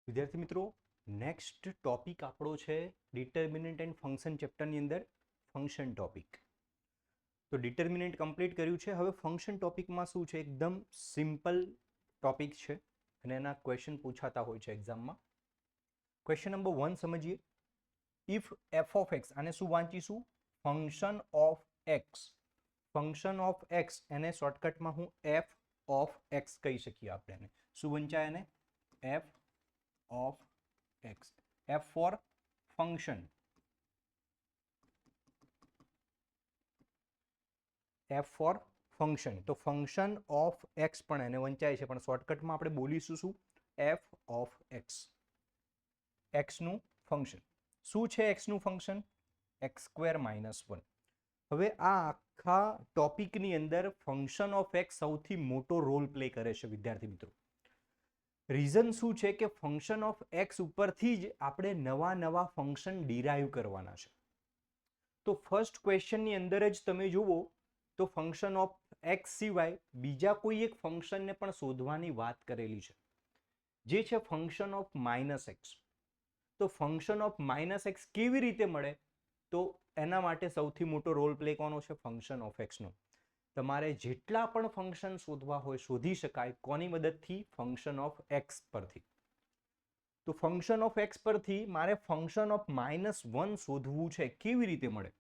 વિદ્યાર્થી મિત્રો, next topic આપણો છે ડિટર્મિનન્ટ એન્ડ ફંક્શન ચેપ્ટરની અંદર ફંક્શન ટોપિક. તો ડિટર્મિનન્ટ કમ્પ્લીટ કર્યું છે. હવે ફંક્શન ટોપિકમાં શું છે, એકદમ સિમ્પલ ટોપિક છે અને એના ક્વેશ્ચન પૂછાતા હોય છે એક્ઝામમાં. ક્વેશ્ચન નંબર 1 સમજીએ. ઇફ એફ ઓફ એક્સ, આને શું વાંચીશું? Function of x. Function of x એને શોર્ટકટમાં હું એફ ઓફ એક્સ કહી શકીએ આપણે. એને શું વંચાય? એને F of x. F for function. F for function. તો function of x પણ એને વંચાય છે, પણ શોર્ટકટમાં આપણે બોલીશું શું? f of x. x નું ફંક્શન. શું છે x નું ફંક્શન? x² - 1. હવે આ આખા ટોપિકની અંદર ફંક્શન ઓફ x સૌથી મોટો રોલ પ્લે કરે છે વિદ્યાર્થી મિત્રો. રીઝન શું છે કે ફંક્શન ઓફ એક્સ ઉપરથી જ આપણે નવા નવા ફંક્શન ડિરાઈવ કરવાના છે. તો ફર્સ્ટ ક્વેશ્ચનની અંદર જ તમે જુઓ તો ફંક્શન ઓફ એક્સ સિવાય બીજા કોઈ એક ફંક્શનને પણ શોધવાની વાત કરેલી છે, જે છે ફંક્શન ઓફ માઇનસ એક્સ. તો ફંક્શન ઓફ માઇનસ એક્સ કેવી રીતે મળે? તો એના માટે સૌથી મોટો રોલ પ્લે કોનો છે? ફંક્શન ઓફ એક્સનો. તમારે જેટલા પણ ફંક્શન શોધવા હોય શોધી શકાય. કોની મદદથી? ફંક્શન ઓફ એક્સ પરથી. તો ફંક્શન ઓફ એક્સ પરથી મારે ફંક્શન ઓફ -1 શોધવું છે. કેવી રીતે મળે?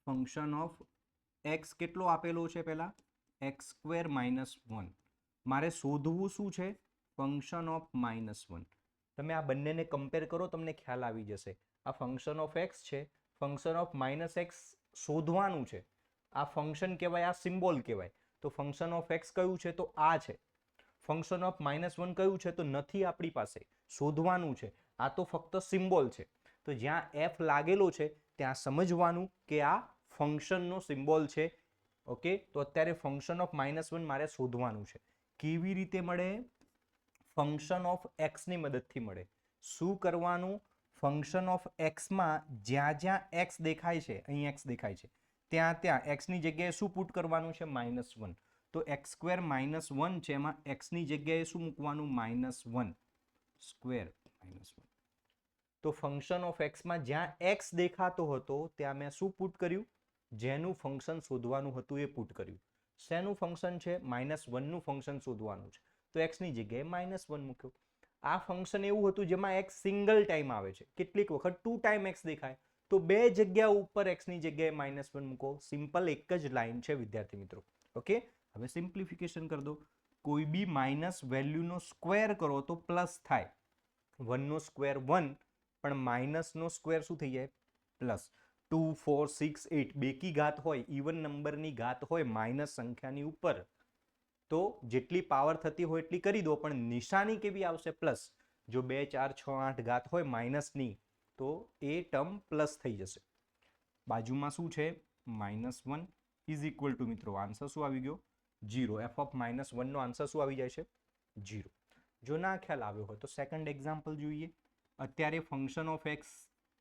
ફંક્શન ઓફ એક્સ કેટલો આપેલો છે? પહેલા x² - 1. મારે શોધવું શું છે? Function of -1. તમે આ બંનેને કમ્પેર કરો, તમને ખ્યાલ આવી જશે. આ ફંક્શન ઓફ એક્સ છે, ફંક્શન ઓફ -x શોધવાનું છે. આ ફંક્શન કહેવાય, આ સિમ્બોલ કહેવાય. તો ફંક્શન ઓફ એક્સ કયું છે? તો આ છે. ફંક્શન ઓફ -1 કયું છે? તો નથી આપણી પાસે, શોધવાનું છે. આ તો ફક્ત સિમ્બોલ છે. તો જ્યાં એફ લાગેલો છે ત્યાં સમજવાનું કે આ ફંક્શનનો સિમ્બોલ છે. ઓકે, તો અત્યારે ફંક્શન ઓફ -1 મારે શોધવાનું છે. કેવી રીતે મળે? ફંક્શન ઓફ એક્સની મદદથી મળે. શું કરવાનું? ફંક્શન ઓફ એક્સમાં જ્યાં જ્યાં એક્સ દેખાય છે, અહીં એક્સ દેખાય છે, ત્યાં ત્યાં એક્સની જગ્યાએ શું પુટ કરવાનું છે? -1. તો x² - 1 છે, એમાં એક્સની જગ્યાએ શું મૂકવાનું? -1 સ્ક્વેર -1. તો ફંક્શન ઓફ એક્સમાં જ્યાં એક્સ દેખાતો હતો ત્યાં મેં શું પુટ કર્યું? જેનું ફંક્શન શોધવાનું હતું એ પુટ કર્યું. શેનું ફંક્શન છે? -1 નું ફંક્શન શોધવાનું છે, તો એક્સની જગ્યાએ -1 મૂક્યો. આ ફંક્શન એવું હતું જેમાં એક્સ સિંગલ ટાઈમ આવે છે. કેટલીક વખત 2 ટાઈમ એક્સ દેખાય, તો બે જગ્યા ઉપર એક્સની જગ્યાએ -1 મૂકો. સિમ્પલ એક જ લાઈન છે વિદ્યાર્થી મિત્રો. ઓકે, હવે સિમ્પ્લિફિકેશન કરી દો. કોઈ બી માઇનસ વેલ્યુનો સ્ક્વેર કરો તો પ્લસ થાય. 1 નો સ્ક્વેર 1, પણ માઇનસનો સ્ક્વેર શું થઈ જાય? પ્લસ. 2 4 6 8 બેકી ઘાત હોય, ઇવન નંબરની ઘાત હોય માઇનસ સંખ્યાની ઉપર, તો જેટલી પાવર થતી હોય એટલી કરી દો, પણ નિશાની કેવી આવશે? પ્લસ. જો 2 4 6 8 ઘાત હોય માઇનસની, તો એ ટર્મ પ્લસ થઈ જશે. બાજુમાં શું છે? -1 ઇઝ ઇક્વલ ટુ, મિત્રો આન્સર શું આવી ગયો? 0. એફ ઓફ -1 નો આન્સર શું આવી જાય છે? 0. જો ના ખ્યાલ આવ્યો હોય તો સેકન્ડ એક્ઝામ્પલ જોઈએ. અત્યારે ફંક્શન ઓફ એક્સ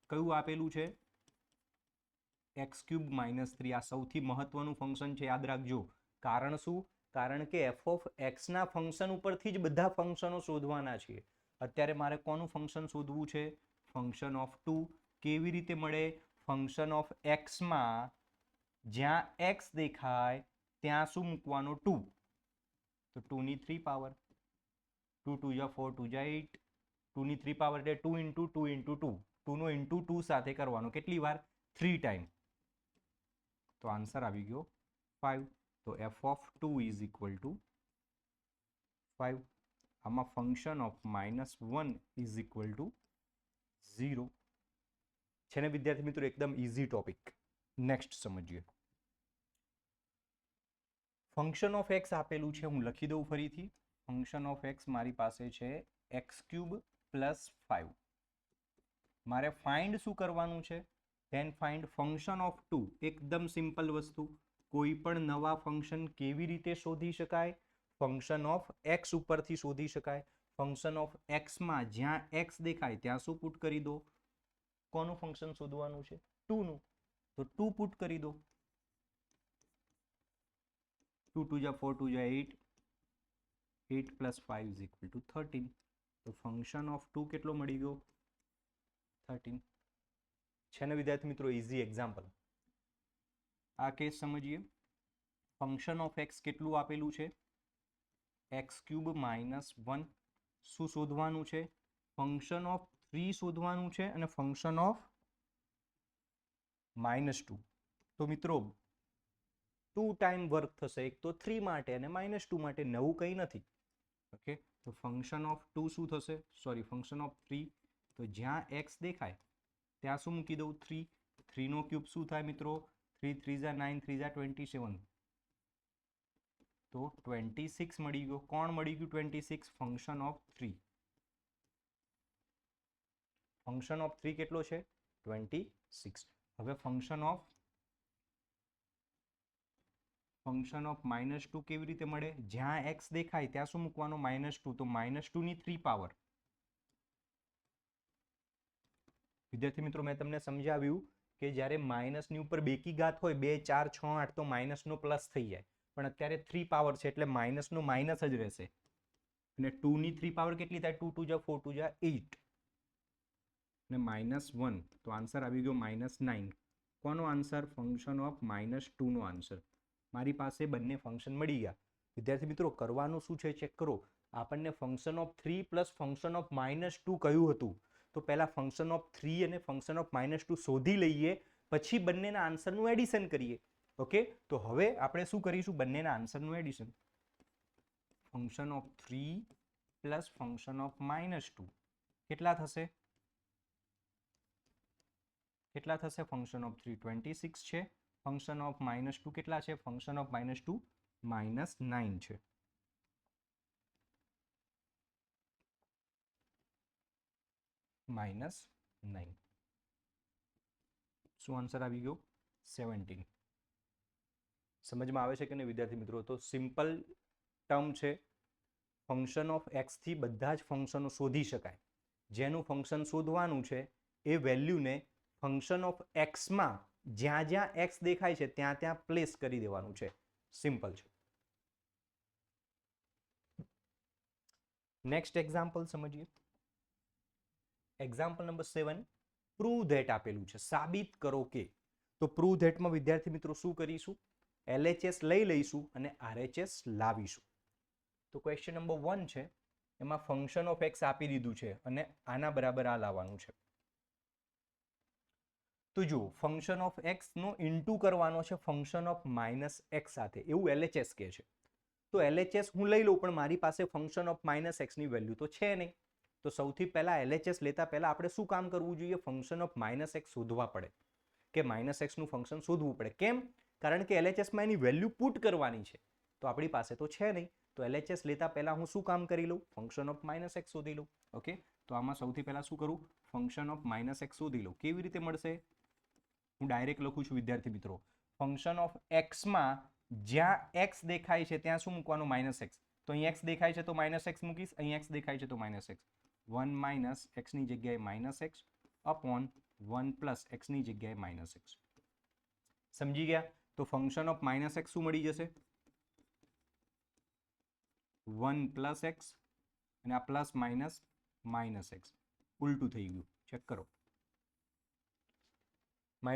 કયું આપેલું છે? x³ - 3. આ સૌથી મહત્વનું ફંક્શન છે, યાદ રાખજો. કારણ શું? કારણ કે એફ ઓફ એક્સ ના ફંક્શન ઉપરથી જ બધા ફંક્શનો શોધવાના છે. અત્યારે મારે કોનું ફંક્શન શોધવું છે? Function of 2. કેવી રીતે મળે? ફંક્શન ઓફ એક્સમાં જ્યાં એક્સ દેખાય ત્યાં શું મૂકવાનો? 2. તો 2 ની 3 પાવર. 2 2 જા 4 2 જા 8. 2 ની 3 પાવર એટલે 2 × 2 × 2. 2 નો ઇન્ટુ 2 સાથે કરવાનો. કેટલી વાર? 3 ટાઈમ. તો આન્સર આવી ગયો 5. તો F of 2 is equal to 5. આમાં function of -1 is equal to 0 છે ને વિદ્યાર્થી મિત્રો? એકદમ ઇઝી ટોપિક. નેક્સ્ટ સમજીએ. ફંક્શન ઓફ એક્સ આપેલું છે, હું લખી દઉં ફરીથી. ફંક્શન ઓફ એક્સ મારી પાસે છે x³ + 5. મારે ફાઇન્ડ શું કરવાનું છે? Then find function of 2. એકદમ સિમ્પલ વસ્તુ. કોઈ પણ નવા ફંક્શન કેવી રીતે શોધી શકાય? ફંક્શન ઓફ એક્સ ઉપરથી શોધી શકાય. ફંક્શન ઓફ એક્સમાં જ્યાં એક્સ દેખાય ત્યાં શું પુટ કરી દો? કોનું ફંક્શન શોધવાનું છે? 2 નું. તો 2 પુટ કરી દો. 2 2 જા 4 2 જા 8. 8 + 5 = 13. તો ફંક્શન ઓફ 2 કેટલો મળી ગયો 13 છે ને વિદ્યાર્થી મિત્રો ઇઝી એક્ઝામ્પલ. આ કેસ સમજીએ. ફંક્શન ઓફ એક્સ કેટલું આપેલું છે x³ -1. શું શોધવાનું છે ફંક્શન ઓફ 3 શોધવાનું છે અને ફંક્શન ઓફ -2. તો મિત્રો 2 ટાઈમ વર્ક થશે એક તો 3 માટે અને -2 માટે નવું કંઈ નથી. ઓકે તો ફંક્શન ઓફ 2 શું થશે ફંક્શન ઓફ 3 તો જ્યાં x દેખાય ત્યાં શું મૂકી દઉં 3. 3 નો ક્યુબ શું થાય મિત્રો 3 3 જા 9 3 જા 27 તો 26 મળી ગયો. કોણ મળી ગયું 26 ફંક્શન ઓફ 3. ફંક્શન ઓફ 3 કેટલો છે 26. હવે ફંક્શન ઓફ -2 કેવી રીતે મળે જ્યાં x દેખાય ત્યાં શું મૂકવાનો -2 તો -2 ની 3 પાવર. વિદ્યાર્થી મિત્રો મેં તમને સમજાવ્યું કે જ્યારે માઇનસની ઉપર બેકી ઘાત હોય 2 4 6 8 તો માઇનસનો પ્લસ થઈ જાય પણ અત્યારે 3 પાવર છે એટલે માઇનસનો માઇનસ જ રહેશે અને 2 ની 3 પાવર કેટલી થાય 2 2 જા 4 2 જા 8 અને -1 તો આન્સર આવી ગયો -9. કોનો આન્સર ફંક્શન ઓફ -2 નો આન્સર. મારી પાસે બંને ફંક્શન મળી ગયા. વિદ્યાર્થી મિત્રો કરવાનું શું છે ચેક કરો. આપણને function of 3 plus function of -2 કહ્યું હતું તો પહેલા ફંક્શન ઓફ 3 અને ફંક્શન ઓફ -2 શોધી લઈએ પછી બંનેના આન્સરનું એડિશન કરીએ. ઓકે તો હવે આપણે શું કરીશું બંનેના આન્સરનું addition. Function of 3 plus function of -2 કેટલા થશે ફંક્શન ઓફ 3 26 છે. ફંક્શન ઓફ -2 કેટલા છે ફંક્શન ઓફ -2 -9 છે. -9 શું આન્સર આવી ગયો 17. સમજમાં આવે છે કે નહીં વિદ્યાર્થી મિત્રો. તો સિમ્પલ ટર્મ છે. ફંક્શન ઓફ એક્સ થી બધા જ ફંક્શનો શોધી શકાય. જેનું ફંક્શન શોધવાનું છે એ વેલ્યુને ફંક્શન ઓફ એક્સમાં જ્યાં જ્યાં એક્સ દેખાય છે ત્યાં ત્યાં પ્લેસ કરી દેવાનું છે. સિમ્પલ છે. નેક્સ્ટ એક્ઝામ્પલ સમજીએ. એક્ઝામ્પલ નંબર 7 પ્રૂવ ધેટ આપેલું છે સાબિત કરો કે. તો પ્રૂવ ધેટમાં વિદ્યાર્થી મિત્રો શું કરીશું LHS લઈ લઈશું અને RHS લાવીશું. તો ક્વેશ્ચન નંબર 1 છે એમાં ફંક્શન ઓફ એક્સ આપી દીધું છે અને આના બરાબર આ લાવવાનું છે. તો જો ફંક્શન ઓફ એક્સ નો ઇન્ટુ કરવાનો છે ફંક્શન ઓફ -x સાથે એવું LHS કહે છે. તો LHS હું લઈ લઉં પણ મારી પાસે ફંક્શન ઓફ -x ની વેલ્યુ તો છે નહીં. તો સૌથી પહેલા LHS લેતા પહેલા આપણે શું કામ કરવું જોઈએ ફંક્શન ઓફ -x શોધવા પડે કે -x નું ફંક્શન શોધવું પડે. કેમ કારણ કે LHS માં એની વેલ્યુ પુટ કરવાની છે તો આપણી પાસે તો છે નહીં. તો LHS લેતા પહેલા હું શું કામ કરી લઉં ફંક્શન ઓફ -x શોધી લઉં. ઓકે તો આમાં સૌથી પહેલા શું કરું ફંક્શન ઓફ -x શોધી લઉં. કેવી રીતે મળશે હું ડાયરેક્ટ લખું છું વિદ્યાર્થી મિત્રો. ફંક્શન ઓફ x માં જ્યાં x દેખાય છે ત્યાં શું મૂકવાનું -x. તો અહીં x દેખાય છે તો -x મૂકીશ અહીં x દેખાય છે તો -x. 1 - x ની જગ્યાએ -x અપોન 1 + x ની જગ્યાએ -x. સમજી ગયા. તો ફંક્શન ઓફ -x શું મળી જશે 1 + x અને આ પ્લસ માઇનસ -x ઉલટું થઈ ગયું. ચેક કરો -+ ++-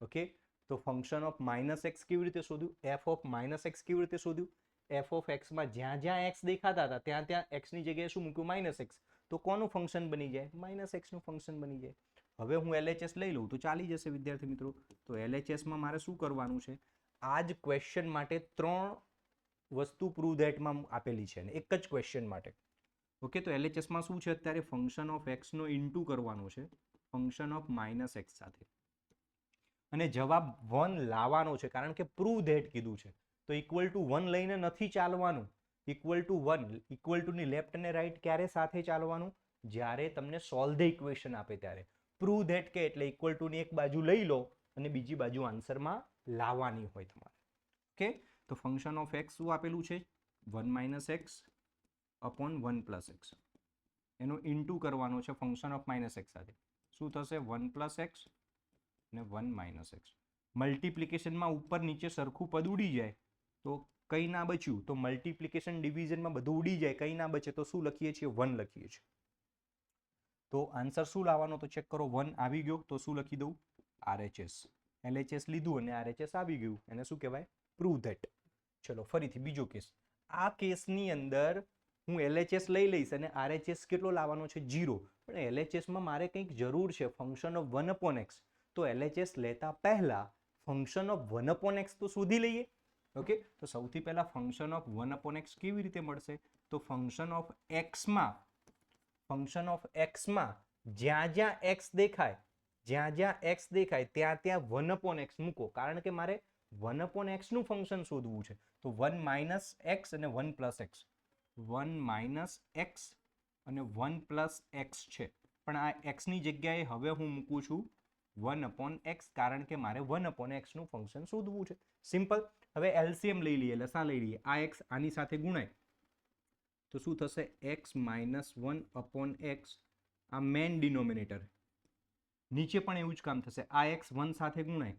ઓકે તો ફંક્શન ઓફ -x કેવી રીતે શોધ્યું f ઓફ -x કેવી રીતે શોધ્યું f ઓફ x માં જ્યાં જ્યાં x દેખાતા હતા ત્યાં ત્યાં x ની જગ્યાએ શું મૂક્યું -x. તો કોનું ફંક્શન બની જાય -x નું ફંક્શન બની જાય. હવે હું LHS લઈ લઉં તો ચાલી જશે વિદ્યાર્થી મિત્રો. તો LHS માં મારે શું કરવાનું છે આ જ ક્વેશ્ચન માટે 3 વસ્તુ પ્રૂવ ધેટમાં આપેલી છે એક જ ક્વેશ્ચન માટે. ઓકે તો LHS માં શું છે અત્યારે ફંક્શન ઓફ x નો ઇન્ટુ કરવાનો છે ફંક્શન ઓફ -x સાથે અને જવાબ 1 લાવવાનો છે કારણ કે પ્રૂવ ધેટ કીધું છે તો =1 લઈને નથી ચાલવાનું. =1 ઇક્વલ ટુ ની લેફ્ટ અને રાઈટ ક્યારે સાથે ચાલવાનું જ્યારે તમને સોલ્વ ધ ઇક્વેશન આપે ત્યારે. પ્રૂવ ધેટ કે એટલે =, ની એક બાજુ લઈ લો અને બીજી બાજુ આન્સરમાં લાવવાની હોય તમારે. ઓકે તો ફંક્શન ઓફ x શું આપેલું છે 1 - x અપોન 1 + x એનો ઇન્ટુ કરવાનો છે ફંક્શન ઓફ -x સાથે. શું થશે 1 + x અને 1 - x. મલ્ટિપ્લિકેશનમાં ઉપર નીચે સરખું પદ ઉડી જાય તો કંઈ ના બચ્યું તો મલ્ટિપ્લિકેશન ડિવિઝનમાં બધું ઉડી જાય, કંઈ ના બચે તો શું લખીએ છીએ? 1 લખીએ છીએ. તો આન્સર શું લાવવાનો? તો ચેક કરો, 1 આવી ગયો તો શું લખી દઉં? RHS. LHS લીધું અને RHS આવી ગયું, એને શું કહેવાય? Prove that. ચલો ફરીથી બીજો કેસ. આ કેસની અંદર હું LHS લઈ લઈશ અને RHS કેટલો લાવવાનો છે? 0. પણ LHSમાં મારે કંઈક જરૂર છે, ફંક્શન ઓફ 1/x. તો LHS લેતા પહેલા ફંક્શન ઓફ 1/x તો શોધી લઈએ. ઓકે, તો સૌથી પહેલા ફંક્શન ઓફ 1/x કેવી રીતે મળશે? તો ફંક્શન ઓફ એક્સમાં જ્યાં જ્યાં x દેખાય, ત્યાં ત્યાં 1/x મૂકો, કારણ કે મારે 1/x નું ફંક્શન શોધવું છે. તો 1 - x અને 1 + x, 1 - x અને 1 + x છે. પણ આ x ની જગ્યાએ હવે હું મૂકું છું 1/x, કારણ કે મારે 1/x નું ફંક્શન શોધવું છે. સિમ્પલ. હવે એલસીએમ લઈ લઈએ, લસા લઈ લઈએ. આ x આની સાથે ગુણાય તો શું થશે? x - 1/x. આ મેન ડિનોમિનેટર. નીચે પણ એવું જ કામ થશે. આ x 1 સાથે ગુણાય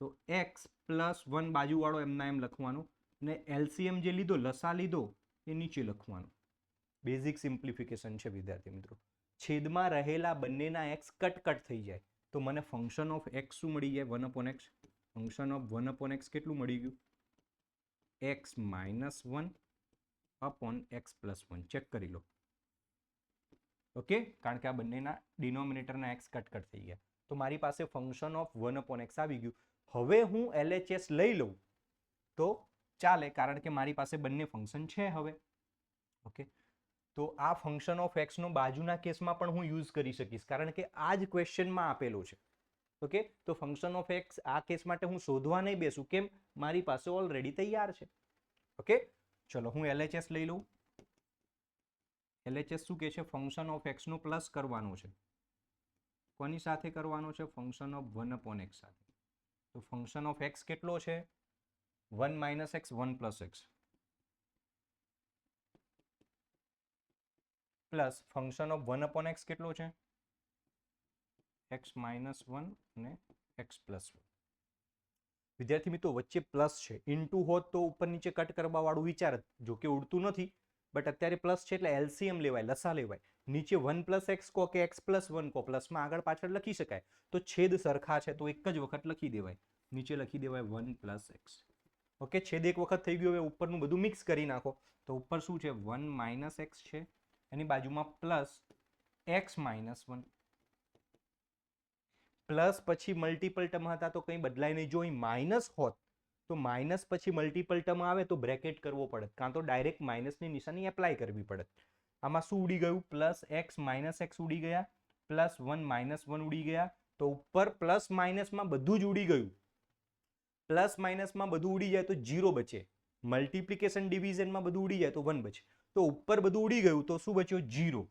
તો x + 1 બાજુવાળો એમના એમ લખવાનો, અને એલસીએમ જે લીધો, લસા લીધો, એ નીચે લખવાનો. બેઝિક સિમ્પ્લિફિકેશન છે વિદ્યાર્થી મિત્રો. છેદમાં રહેલા બંનેના x કટ થઈ જાય તો મને ફંક્શન ઓફ x શું મળી જાય? 1/x. ફંક્શન ઓફ 1/x કેટલું મળી ગયું? x - 1/x + 1. ચેક કરી લો. ઓકે, કારણ કે આ બંનેના ડિનોમિનેટરના x કટ થઈ ગયા. તો મારી પાસે ફંક્શન ઓફ 1/x આવી ગયું. હવે હું LHS લઈ લઉં તો ચાલે, કારણ કે મારી પાસે બંને ફંક્શન છે હવે. ઓકે, તો આ ફંક્શન ઓફ x નો બાજુના કેસમાં પણ હું યુઝ કરી શકીશ, કારણ કે આ જ ક્વેશ્ચનમાં આપેલો છે. ઓકે, તો ફંક્શન ઓફ x આ કેસ માટે હું શોધવા નહીં બેસું. કેમ? મારી પાસે ઓલરેડી તૈયાર છે. ઓકે, ચલો હું LHS લઈ લઉં. LHS શું કહે છે? ફંક્શન ઓફ x નો પ્લસ કરવાનો છે. કોની સાથે કરવાનો છે? ફંક્શન ઓફ 1/x સાથે. તો ફંક્શન ઓફ x કેટલો છે? 1 - x 1 + x plus function of 1/x કેટલો છે? x - 1 અને x + 1. વિદ્યાર્થી મિત્રો, વચ્ચે પ્લસ છે. ઇન્ટુ હોત તો ઉપર નીચે કટ કરવા વાળું વિચાર, જો કે ઉડતું નથી, બટ અત્યારે પ્લસ છે એટલે એલસીએમ લેવાય, લસા લેવાય. નીચે 1 + x કહો કે x + 1 કહો, પ્લસમાં આગળ પાછળ લખી શકાય. તો છેદ સરખા છે તો એક જ વખત લખી દેવાય. નીચે લખી દેવાય 1 + x. ઓકે, છેદ એક વખત થઈ ગયું. હવે ઉપરનું બધું મિક્સ કરી નાખો. તો ઉપર શું છે? 1 - x છે, એની બાજુમાં પ્લસ x - 1. પ્લસ પછી મલ્ટિપલ ટર્મ હતા તો કંઈ બદલાય નહીં. જો અહીં માઇનસ હોત તો માઇનસ પછી મલ્ટિપલ ટર્મ આવે તો બ્રેકેટ કરવો પડે, કાં તો ડાયરેક્ટ માઇનસની નિશાની એપ્લાય કરવી પડે. આમાં શું ઉડી ગયું? પ્લસ x - x ઉડી ગયા, પ્લસ 1 - 1 ઉડી ગયા. તો ઉપર પ્લસ માઇનસમાં બધું જ ઉડી ગયું. પ્લસ માઇનસમાં બધું ઉડી જાય તો 0 બચે. મલ્ટિપ્લિકેશન ડિવિઝનમાં બધું ઉડી જાય તો 1 બચે. તો ઉપર બધું ઉડી ગયું તો શું બચ્યો? 0.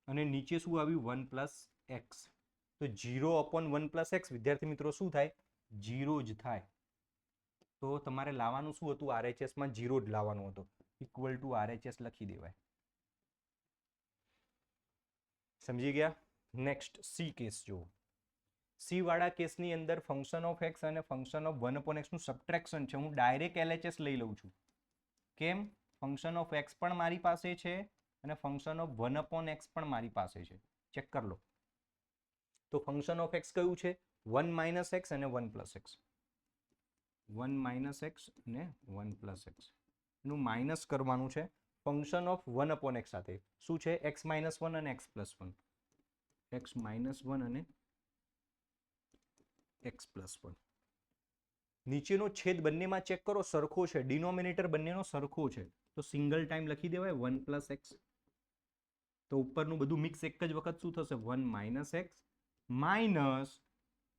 અને નીચે શું આવ્યું? 1 + x. તો 0/1 + x વિદ્યાર્થી મિત્રો શું થાય? 0 જ થાય. તો તમારે લાવવાનું શું હતું? RHS માં 0 જ લાવવાનું હતું. ઇક્વલ ટુ RHS લખી દેવાય. સમજી ગયા? નેક્સ્ટ સી કેસ જુઓ. સી વાળા કેસની અંદર ફંક્શન ઓફ x અને ફંક્શન ઓફ 1/x નું સબટ્રેક્શન છે. હું ડાયરેક્ટ LHS લઈ લઉં છું. કેમ? ફંક્શન ઓફ x પણ મારી પાસે છે અને ફંક્શન ઓફ 1/x પણ મારી પાસે છે. ચેક કરી લો. તો ફંક્શન ઓફ x કયું છે? 1 - x અને 1 + x. 1 - x અને 1 + x. એનું માઇનસ કરવાનું છે ફંક્શન ઓફ 1/x સાથે. શું છે? x - 1 અને x + 1. x - 1 અને x + 1. નીચેનો છેદ બંનેમાં ચેક કરો, સરખો છે. ડિનોમિનેટર બંનેનો સરખો છે તો સિંગલ ટાઈમ લખી દેવાય 1 + x. તો ઉપરનું બધું મિક્સ એક જ વખત શું થશે? 1 - x માઇનસ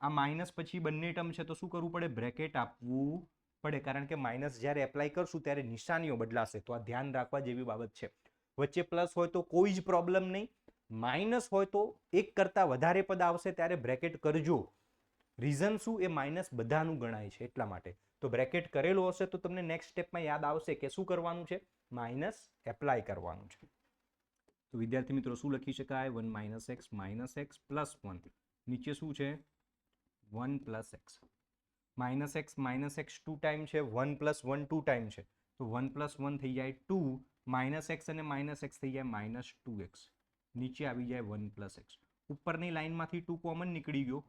આ માઇનસ પછી બંને ટર્મ છે તો શું કરવું પડે? બ્રેકેટ આપવું પડે, કારણ કે માઇનસ જ્યારે એપ્લાય કરશું ત્યારે નિશાનીઓ બદલાશે. તો આ ધ્યાન રાખવા જેવી બાબત છે. વચ્ચે પ્લસ હોય તો કોઈ જ પ્રોબ્લેમ નહીં. માઇનસ હોય તો એક કરતા વધારે પદ આવશે ત્યારે બ્રેકેટ કરજો. રીઝન શું? એ માઇનસ બધાનું ગણાય છે એટલા માટે. તો બ્રેકેટ કરેલો હશે તો તમને નેક્સ્ટ સ્ટેપમાં યાદ આવશે કે શું કરવાનું છે? માઇનસ એપ્લાય કરવાનું છે. તો વિદ્યાર્થી મિત્રો શું લખી શકાય? 1 - x - x + 1. નીચે શું છે? 1 + x. માઇનસ એક્સ 2 ટાઈમ છે, 1 + 1 2 ટાઈમ છે, તો 1 + 1 થઈ જાય 2, માઇનસ એક્સ અને માઇનસ એક્સ થઈ જાય -2x, નીચે આવી જાય 1 + x. ઉપરની લાઈનમાંથી 2 કોમન નીકળી ગયો,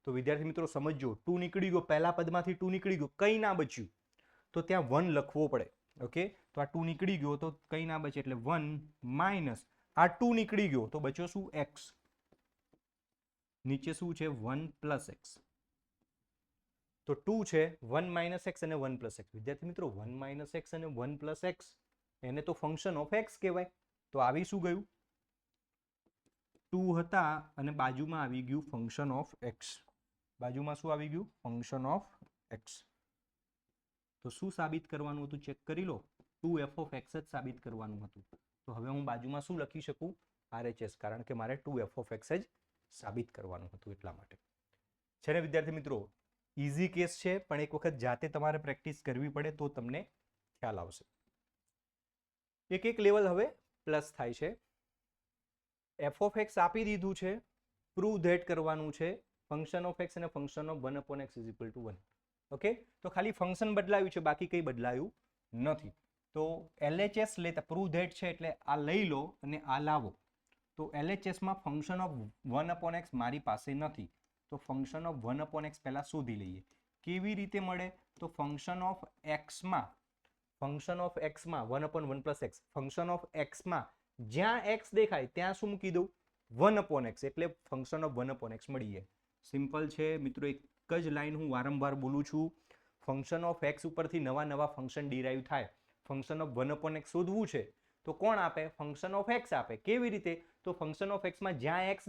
તો વિદ્યાર્થી મિત્રો સમજજો, 2 નીકળી ગયો, પહેલા પદમાંથી 2 નીકળી ગયો, કંઈ ના બચ્યું તો ત્યાં 1 લખવો પડે. ઓકે, તો આ 2 નીકળી ગયો તો કંઈ ના બચે, એટલે 1 માઇનસ આ 2 નીકળી ગયો તો બચ્યો શું? x. નીચે શું છે? 1 + x. તો 2 છે, 1 - x અને 1 + x. વિદ્યાર્થી મિત્રો 1 - x અને 1 + x એને તો ફંક્શન ઓફ x કહેવાય. તો આવી શું ગયું? 2 હતા અને બાજુમાં આવી ગયું ફંક્શન ઓફ x. બાજુમાં શું આવી ગયું? Function of x. તો શું સાબિત કરવાનું હતું? ચેક કરી લો. 2f(x) જ સાબિત કરવાનું હતું. તો હવે હું બાજુમાં શું લખી શકું? RHS, કારણ કે મારે 2f(x) જ સાબિત કરવાનું હતું એટલા માટે. છે ને વિદ્યાર્થી મિત્રો? ઇઝી કેસ છે, પણ એક વખત જાતે તમારે પ્રેક્ટિસ કરવી પડે તો તમને ખ્યાલ આવશે. એક એક લેવલ હવે પ્લસ થાય છે. f(x) આપી દીધું છે, પ્રૂવ ધેટ કરવાનું છે, ફંક્શન ઓફ x અને ફંક્શન ઓફ 1/x = 1. ઓકે, તો ખાલી ફંક્શન બદલાયું છે, બાકી કંઈ બદલાયું નથી. તો LHS લેતા પ્રૂવ ધેટ છે એટલે આ લઈ લો અને આ લાવો. તો LHS માં ફંક્શન ઓફ 1/x મારી પાસે નથી, તો ફંક્શન ઓફ 1/x પહેલા શોધી લઈએ. કેવી રીતે મળે? તો ફંક્શન ઓફ x માં 1/1 + x, ફંક્શન ઓફ x માં જ્યાં x દેખાય ત્યાં શું મૂકી દઉં? 1/x, એટલે ફંક્શન ઓફ 1/x મળી જાય. સિમ્પલ છે મિત્રો. એક જ લાઈન હું વારંવાર બોલું છું. ફંક્શન ઓફ x ઉપરથી નવા નવા ફંક્શન ડિરાઈવ થાય. ફંક્શન ઓફ 1/x શોધવું છે તો કોણ આપે? ફંક્શન ઓફ x આપે. કેવી રીતે? તો ફંક્શન ઓફ x માં જ્યાં x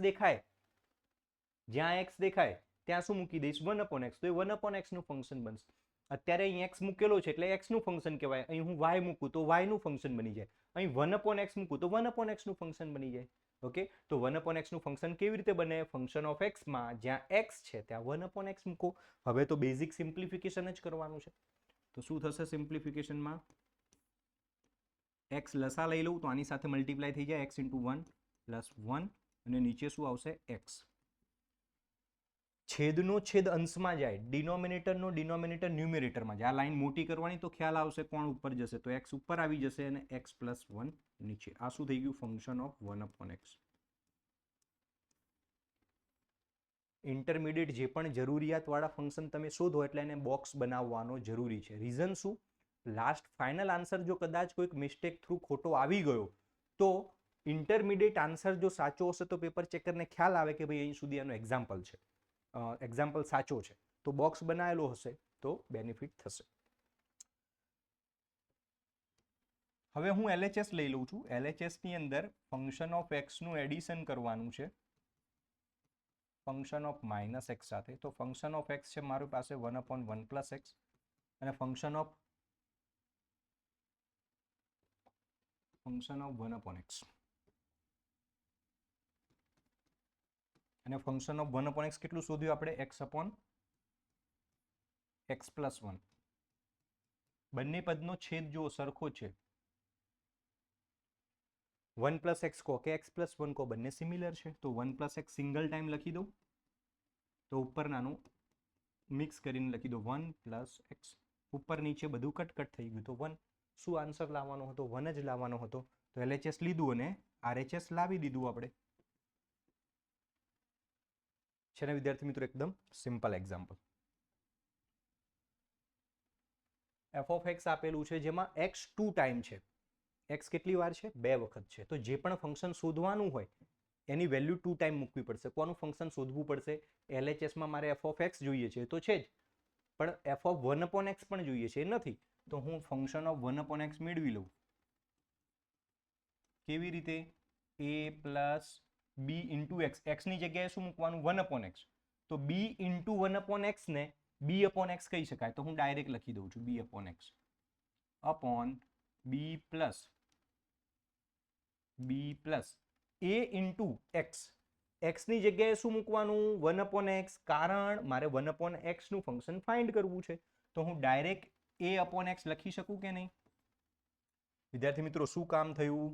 દેખાય ત્યાં શું મૂકી દઈશ? 1/x, તો એ 1/x નું ફંક્શન બનશે. અત્યારે અહીં x મૂકેલો છે એટલે x નું ફંક્શન કહેવાય. અહીં હું y મૂકું તો y નું ફંક્શન બની જાય. અહીં 1/x મૂકું તો 1/x નું ફંક્શન બની જાય. ઓકે, તો 1/x નું ફંક્શન કેવી રીતે બને? ફંક્શન ઓફ x માં જ્યાં x છે ત્યાં 1/x મૂકો. હવે તો બેઝિક સિમ્પ્લિફિકેશન જ કરવાનું છે. તો શું થશે સિમ્પ્લિફિકેશનમાં? x લસા લઈ લઉં તો આની સાથે મલ્ટીપ્લાય થઈ જાય, x × 1 + 1, અને નીચે શું આવશે? x. છેદનો છેદ અંશમાં જાય, ડિનોમિનેટરનો ડિનોમિનેટર ન્યુમેરેટરમાં જાય. આ લાઈન મોટી કરવાની તો ખ્યાલ આવશે કોણ ઉપર જશે, તો x ઉપર આવી જશે અને x + 1 નીચે. આ શું થઈ ગયું? Function of 1/x. ઇન્ટરમીડિયેટ જે પણ જરૂરિયાતવાળા ફંક્શન તમે શોધો એટલે એને બોક્સ બનાવવાનો જરૂરી છે. રીઝન શું? લાસ્ટ ફાઇનલ આન્સર જો કદાચ કોઈક મિસ્ટેક થ્રુ ખોટો આવી ગયો તો ઇન્ટરમીડિયેટ આન્સર જો સાચો હશે તો પેપર ચેકરને ખ્યાલ આવે કે ભાઈ અહીં સુધી આનો એક્ઝામ્પલ છે, એક્ઝામ્પલ સાચો છે, તો બોક્સ બનાવેલો હશે તો બેનિફિટ થશે. હવે હું LHS લઈ લઉં છું. LHS ની અંદર ફંક્શન ઓફ x નું એડિશન કરવાનું છે ફંક્શન ઓફ -x સાથે. તો ફંક્શન ઓફ x છે મારી પાસે 1/1 + x, અને ફંક્શન ઓફ 1/x, અને ફંક્શન ઓફ 1/x કેટલું શોધ્યું આપણે? x/x + 1. બંને પદનો છેદ જો સરખો છે, 1 + x કહો કે x + 1 કહો, બંને સિમિલર છે, તો 1 + x સિંગલ ટાઈમ લખી દઉં, તો ઉપર નાનું મિક્સ કરીને લખી દો 1 + x. ઉપર નીચે બધું કટ થઈ ગયું, તો 1. શું આન્સર લાવવાનો હતો? 1 જ લાવવાનો હતો. તો LHS લીધું અને RHS લાવી દીધું આપણે. છે ને વિદ્યાર્થી મિત્રો? એકદમ સિમ્પલ એક્ઝામ્પલ. f(x) આપેલું છે જેમાં x 2 ટાઈમ છે. x કેટલી વાર છે? 2 વખત છે. તો જે પણ ફંક્શન શોધવાનું હોય એની વેલ્યુ 2 ટાઈમ મૂકવી પડશે. કોનું ફંક્શન શોધવું પડશે? LHS માં મારે f(x) જોઈએ છે, તો છે જ, પણ f(1/x) પણ જોઈએ છે, એ નથી. તો હું ફંક્શન ઓફ 1/x મેળવી લઉં. કેવી રીતે? a + b × x. x ની જગ્યાએ શું મૂકવાનું? 1/x. તો b × 1/x ને b/x કહી શકાય. તો હું ડાયરેક્ટ લખી દઉં છું b/x upon b + a × x. x ની જગ્યાએ શું મૂકવાનું? 1/x, કારણ મારે 1/x નું ફંક્શન ફાઇન્ડ કરવું છે. તો હું ડાયરેક્ટ a/x લખી શકું કે નહીં? વિદ્યાર્થી મિત્રો શું કામ થયું?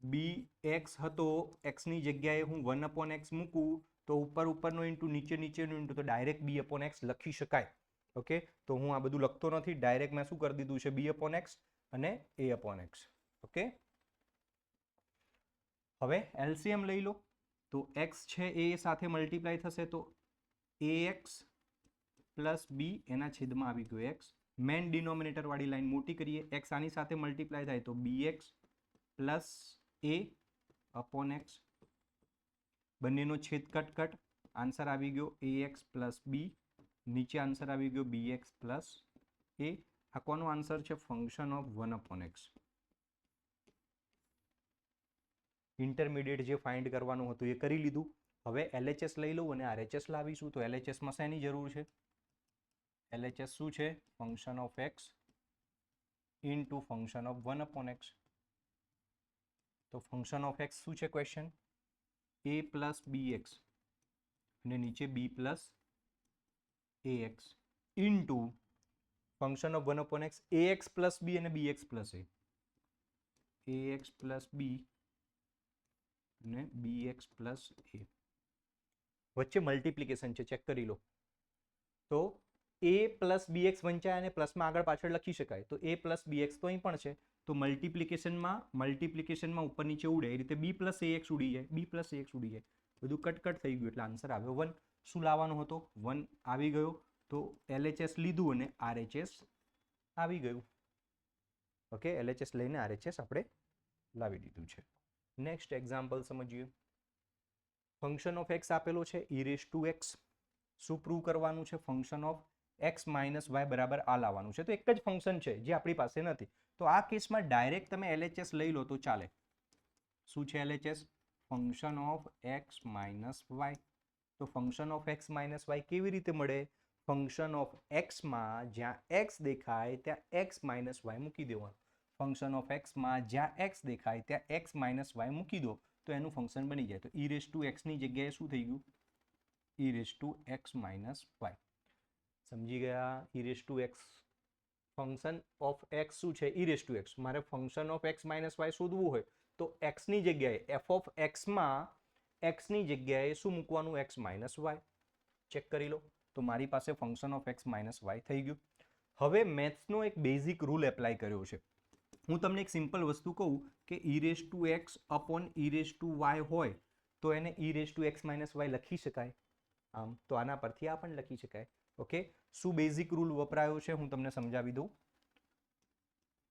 bx હતો, x ની જગ્યાએ હું 1/x મૂકું તો ઉપરનો ઇન્ટુ નીચેનો ઇન્ટુ, તો ડાયરેક્ટ b/x લખી શકાય. ઓકે, તો હું આ બધું લખતો નથી, ડાયરેક્ટ મેં શું કરી દીધું છે b/x અને a/x. ઓકે, હવે એલસીએમ લઈ લો તો x છે એ સાથે મલ્ટીપ્લાય થશે તો ax પ્લસ b એના છેદમાં આવી ગયો x. મેન ડિનોમિનેટર વાળી લાઈન મોટી કરીએ, x આની સાથે મલ્ટીપ્લાય થાય તો bx પ્લસ a/x. બંનેનો છેદ કટ, આન્સર આવી ગયો ax પ્લસ b, નીચે આન્સર આવી ગયો bx પ્લસ a. આ કોનો આન્સર છે? Function of 1/x. ઇન્ટરમીડિયેટ જે ફાઇન્ડ કરવાનું હતું એ કરી લીધું. હવે LHS લઈ લઉં અને RHS લાવીશું. તો LHSમાં શેની જરૂર છે? LHS શું છે? Function of x into function of 1/x. તો ફંક્શન ઓફ x શું છે ક્વેશ્ચન? a પ્લસ bx અને નીચે b plus ax into function of 1/x ax plus b અને bx plus a. ax plus b અને bx plus a. વચ્ચે multiplication છે, check કરી લો. તો a પ્લસ bx વંચાય અને પ્લસમાં આગળ પાછળ લખી શકાય. તો a પ્લસ bx તો અહીં પણ છે. તો મલ્ટીપ્લિકેશનમાં ઉપર નીચે ઉડે એ રીતે b પ્લસ ax ઉડી જાય, b પ્લસ ax ઉડી જાય. બધું કટ થઈ ગયું એટલે આન્સર આવ્યો 1. શું લાવવાનું હતો? 1 આવી ગયો. તો LHS લીધું અને RHS આવી ગયું. ઓકે, LHS લઈને RHS આપણે લાવી દીધું છે. નેક્સ્ટ એક્ઝામ્પલ સમજીએ. ફંક્શન ઓફ x આપેલો છે e⁻x. શું પ્રૂવ કરવાનું છે? Function of x minus y બરાબર આ લાવવાનું છે. તો એક જ ફંક્શન છે જે આપણી પાસે નથી. તો આ કેસમાં ડાયરેક્ટ તમે LHS લઈ લો તો ચાલે. શું છે LHS? Function of x minus y. તો function of x minus y કેવી રીતે મળે? ફંક્શન ઓફ x માં જ્યાં x દેખાય ત્યાં x માઇનસ y મૂકી દેવાનું. ફંક્શન ઓફ x માં જ્યાં x દેખાય ત્યાં x માઇનસ y મૂકી દો તો એનું ફંક્શન બની જાય. તો e⁻x ની જગ્યાએ શું થઈ ગયું? e⁻x minus y. સમજી ગયા? e⁻x ફંક્શન ઓફ x શું છે? e⁻x. મારે function of x minus y શોધવું હોય તો x ની જગ્યાએ f ઓફ x માં x ની જગ્યાએ શું મૂકવાનું? x minus y. ચેક કરી લો. તો મારી પાસે function of x minus y થઈ ગયું. હવે મેથ્સનો એક બેઝિક રૂલ એપ્લાય કર્યો છે. હું તમને એક સિમ્પલ વસ્તુ કહું કે e⁻x અપોન e⁻y હોય તો એને e⁻x માઇનસ y લખી શકાય. આમ તો આના પરથી આ પણ લખી શકાય. ઓકે, શું બેઝિક રૂલ વપરાયો છે હું તમને સમજાવી દઉં.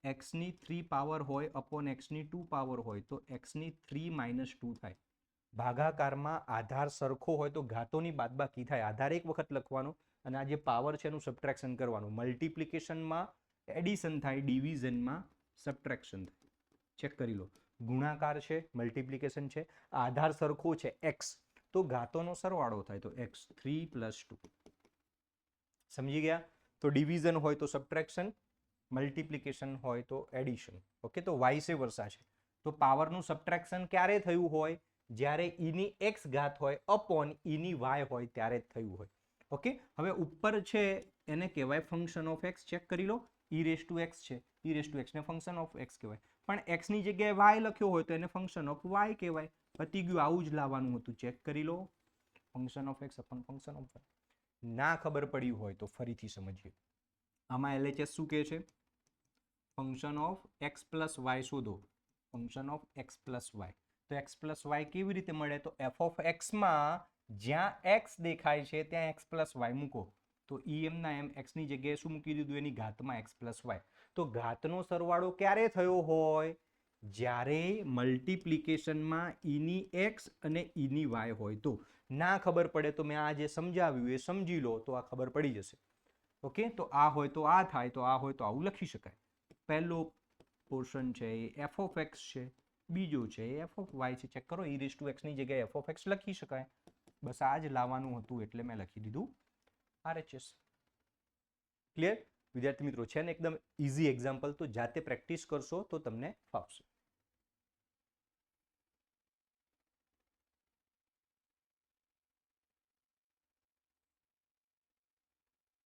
x ની 3 પાવર હોય અપોન x ની 2 પાવર હોય તો x ની 3 માઇનસ 2 થાય. ભાગાકારમાં આધાર સરખો હોય તો ઘાતોની બાદબાકી થાય. આધાર એક વખત લખવાનો અને આ જે પાવર છે એનું સબટ્રેક્શન કરવાનું. મલ્ટીપ્લિકેશનમાં એડિશન થાય, ડિવિઝનમાં સબટ્રેક્શન થાય. ચેક કરી લો. ગુણાકાર છે, મલ્ટીપ્લિકેશન છે, આધાર સરખો છે x તો ઘાતોનો સરવાળો થાય તો x3 + 2. સમજી ગયા? તો ડિવિઝન હોય તો સબટ્રેક્શન, મલ્ટીપ્લિકેશન હોય તો એડિશન. ઓકે, તો વાઇસે વર્સા છે. તો પાવરનું સબટ્રેક્શન ક્યારે થયું હોય? જ્યારે e ની x ઘાત હોય અપોન e ની y હોય ત્યારે જ થયું હોય. ઓકે, હવે ઉપર છે એને કહેવાય ફંક્શન ઓફ x. ચેક કરી લો. e⁻x છે, e⁻x ને ફંક્શન ઓફ x કહેવાય. પણ x ની જગ્યાએ y લખ્યો હોય તો એને ફંક્શન ઓફ y કહેવાય. પતી ગયું. આવું જ લાવવાનું હતું. ચેક કરી લો. Function of x upon function of y. ના ખબર પડી હોય તો ફરીથી સમજીએ. આમાં LHS શું કહે છે? Function of x plus y શોધો. Function of x plus y. તો x પ્લસ y કેવી રીતે મળે? તો f ઓફ x માં જ્યાં x દેખાય છે ત્યાં x પ્લસ y મૂકો. તો એમ ના એમ x ની જગ્યાએ શું મૂકી દીધું? એની ઘાતમાં x પ્લસ y. તો ઘાતનો સરવાળો ક્યારે થયો હોય? જ્યારે મલ્ટીપ્લિકેશનમાં e ની x અને e ની y હોય. તો ના ખબર પડે તો મેં આ જે સમજાવ્યું એ સમજી લો તો આ ખબર પડી જશે. ઓકે, તો આ હોય તો આ થાય, તો આ હોય તો આવું લખી શકાય. પહેલો પોર્શન છે એ f ઓફ x છે, બીજો છે એ f ઓફ y છે. ચેક કરો. e⁻x ની જગ્યાએ f ઓફ x લખી શકાય. બસ આ જ લાવવાનું હતું એટલે મેં લખી દીધું RHS. ક્લિયર વિદ્યાર્થી મિત્રો? છે ને એકદમ ઇઝી એક્ઝામ્પલ. તો જાતે પ્રેક્ટિસ કરશો તો તમને ફાવશે.